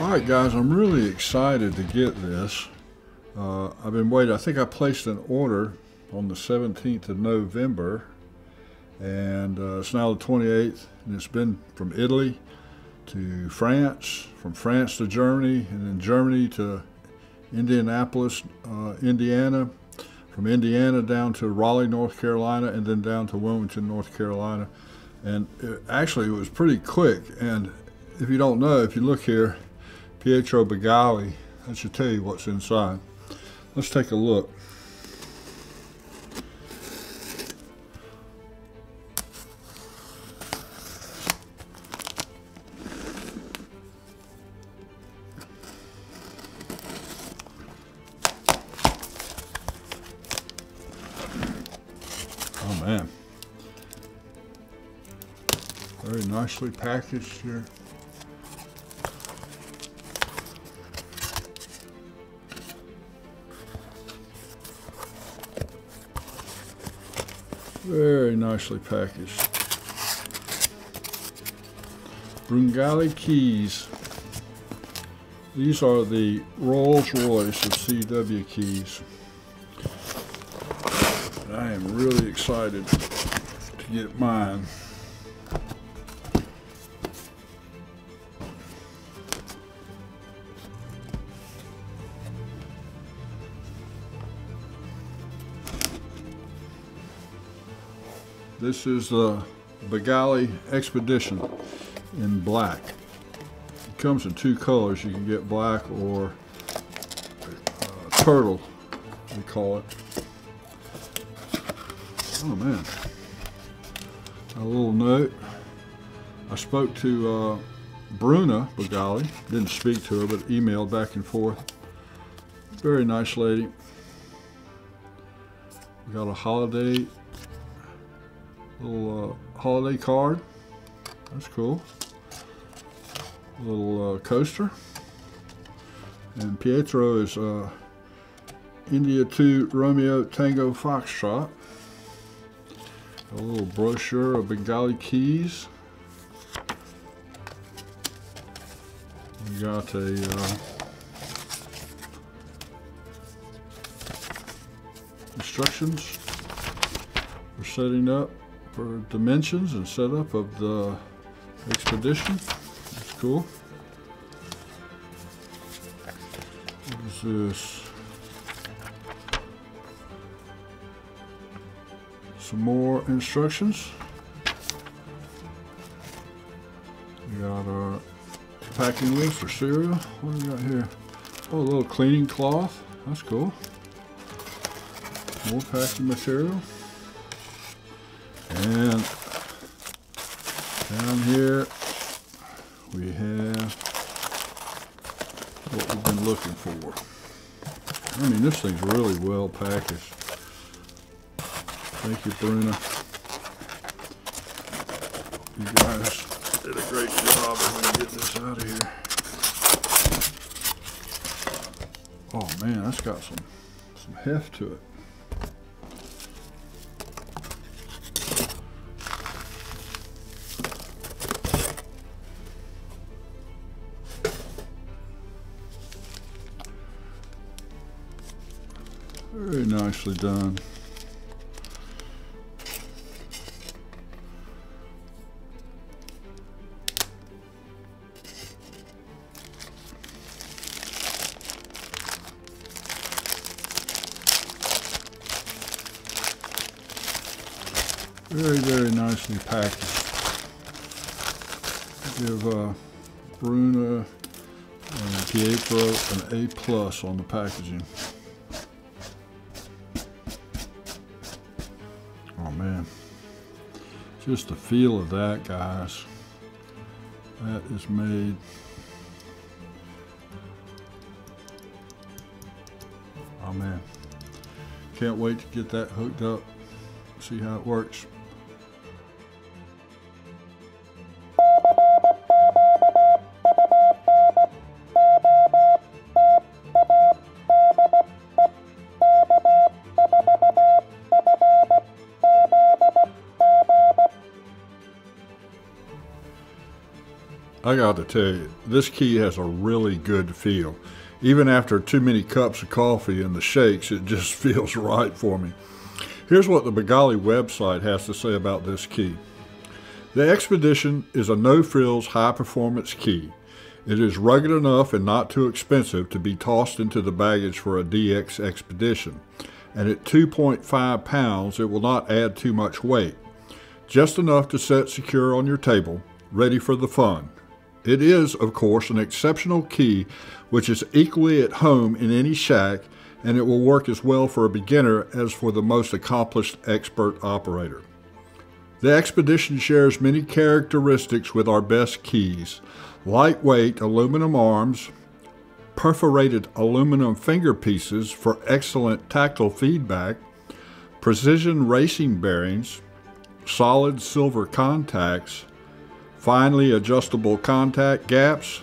Alright guys, I'm really excited to get this. I've been waiting. I think I placed an order on the 17th of November, and it's now the 28th, and it's been from Italy to France, from France to Germany, and then Germany to Indianapolis, Indiana, from Indiana down to Raleigh, North Carolina, and then down to Wilmington, North Carolina. And actually it was pretty quick. And if you don't know, if you look here, Pietro Begali, that should tell you what's inside. Let's take a look. Oh man, very nicely packaged here. Very nicely packaged. Begali keys. These are the Rolls Royce of CW keys. I am really excited to get mine. This is the Begali Expedition in black. It comes in two colors. You can get black or turtle, we call it. Oh man, a little note. I spoke to Bruna Begali, didn't speak to her, but emailed back and forth. Very nice lady. We got a holiday, little holiday card. That's cool. A little coaster. And Pietro is India 2 Romeo Tango Foxtrot. A little brochure of Begali keys. We got a instructions for setting up, for dimensions and setup of the expedition. That's cool. What is this? Some more instructions. We got our packing list for cereal. What do we got here? Oh, a little cleaning cloth. That's cool. More packing material. And down here we have what we've been looking for. I mean, this thing's really well packaged. Thank you, Bruna. You guys did a great job of getting this out of here. Oh man, that's got some heft to it. Very nicely done. Very, very nicely packaged. Give Bruna and Pietro an A+ on the packaging. Oh man, just the feel of that, guys. That is made. Oh man, can't wait to get that hooked up, see how it works. I got to tell you, this key has a really good feel. Even after too many cups of coffee and the shakes, it just feels right for me. Here's what the Begali website has to say about this key. The Expedition is a no-frills, high-performance key. It is rugged enough and not too expensive to be tossed into the baggage for a DX Expedition. And at 2.5 pounds, it will not add too much weight. Just enough to set secure on your table, ready for the fun. It is, of course, an exceptional key which is equally at home in any shack, and it will work as well for a beginner as for the most accomplished expert operator. The Expedition shares many characteristics with our best keys: lightweight aluminum arms, perforated aluminum finger pieces for excellent tactile feedback, precision racing bearings, solid silver contacts, finely adjustable contact gaps,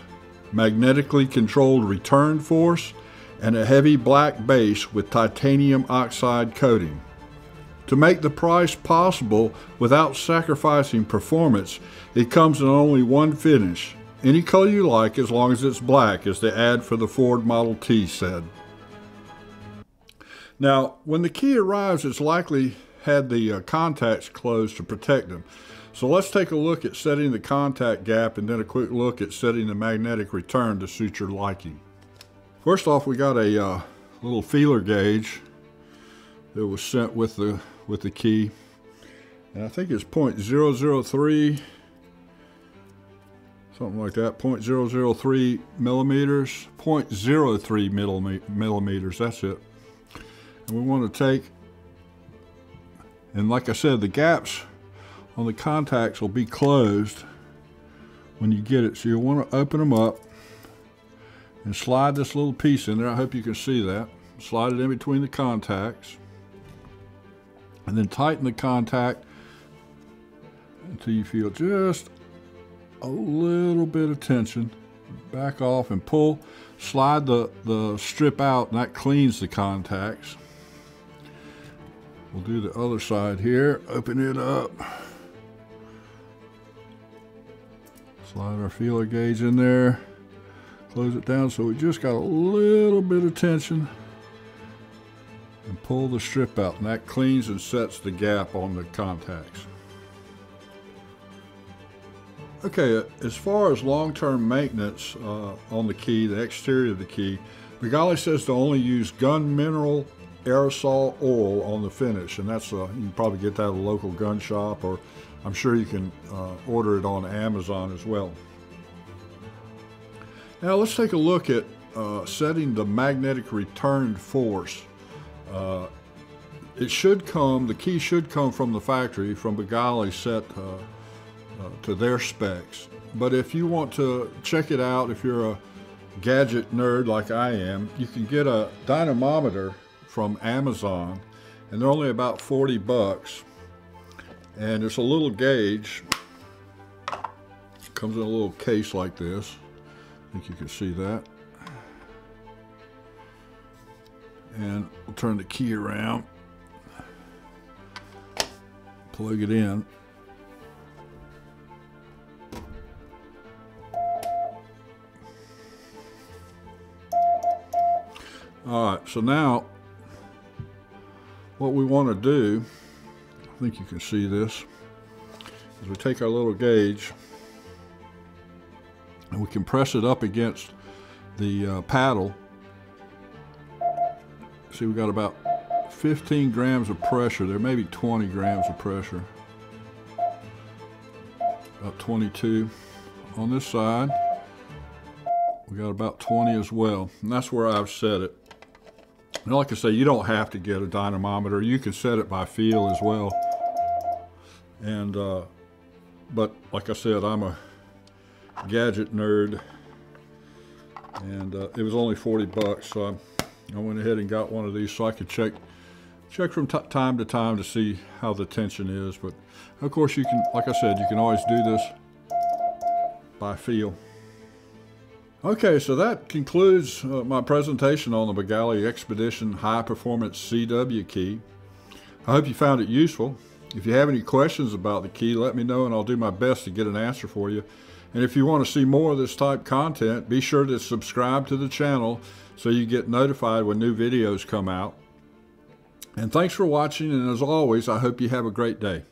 magnetically controlled return force, and a heavy black base with titanium oxide coating. To make the price possible without sacrificing performance, it comes in only one finish. Any color you like as long as it's black, as the ad for the Ford Model T said. Now, when the key arrives, it's likely had the contacts closed to protect them. So let's take a look at setting the contact gap and then a quick look at setting the magnetic return to suit your liking. First off, we got a little feeler gauge that was sent with the key. And I think it's 0.003, something like that, 0.003 millimeters, 0.03 millimeters, that's it. And we want to take, and like I said, the gaps on the contacts will be closed when you get it. So you'll want to open them up and slide this little piece in there. I hope you can see that. Slide it in between the contacts. And then tighten the contact until you feel just a little bit of tension. Back off and pull. Slide the strip out, and that cleans the contacts. We'll do the other side here. Open it up. Slide our feeler gauge in there, close it down so we just got a little bit of tension, and pull the strip out, and that cleans and sets the gap on the contacts. Okay, as far as long-term maintenance on the key, the exterior of the key, Begali says to only use gun mineral aerosol oil on the finish, and that's you can probably get that at a local gun shop, or I'm sure you can order it on Amazon as well. Now let's take a look at setting the magnetic return force. The key should come from the factory, from Begali, set to their specs. But if you want to check it out, if you're a gadget nerd like I am, you can get a dynamometer from Amazon, and they're only about 40 bucks. And it's a little gauge. It comes in a little case like this. I think you can see that. And we'll turn the key around, plug it in. All right, so now what we want to do, I think you can see this, is we take our little gauge and we can press it up against the paddle. See, we got about 15 grams of pressure there, maybe 20 grams of pressure. About 22. On this side, we got about 20 as well, and that's where I've set it. And like I say, you don't have to get a dynamometer. You can set it by feel as well. And but like I said, I'm a gadget nerd, and it was only 40 bucks, so I went ahead and got one of these so I could check from time to time to see how the tension is. But of course, you can, like I said, you can always do this by feel. Okay, so that concludes my presentation on the Begali Expedition High Performance CW key. I hope you found it useful. If you have any questions about the key, let me know and I'll do my best to get an answer for you. And if you want to see more of this type content, be sure to subscribe to the channel so you get notified when new videos come out. And thanks for watching, and as always, I hope you have a great day.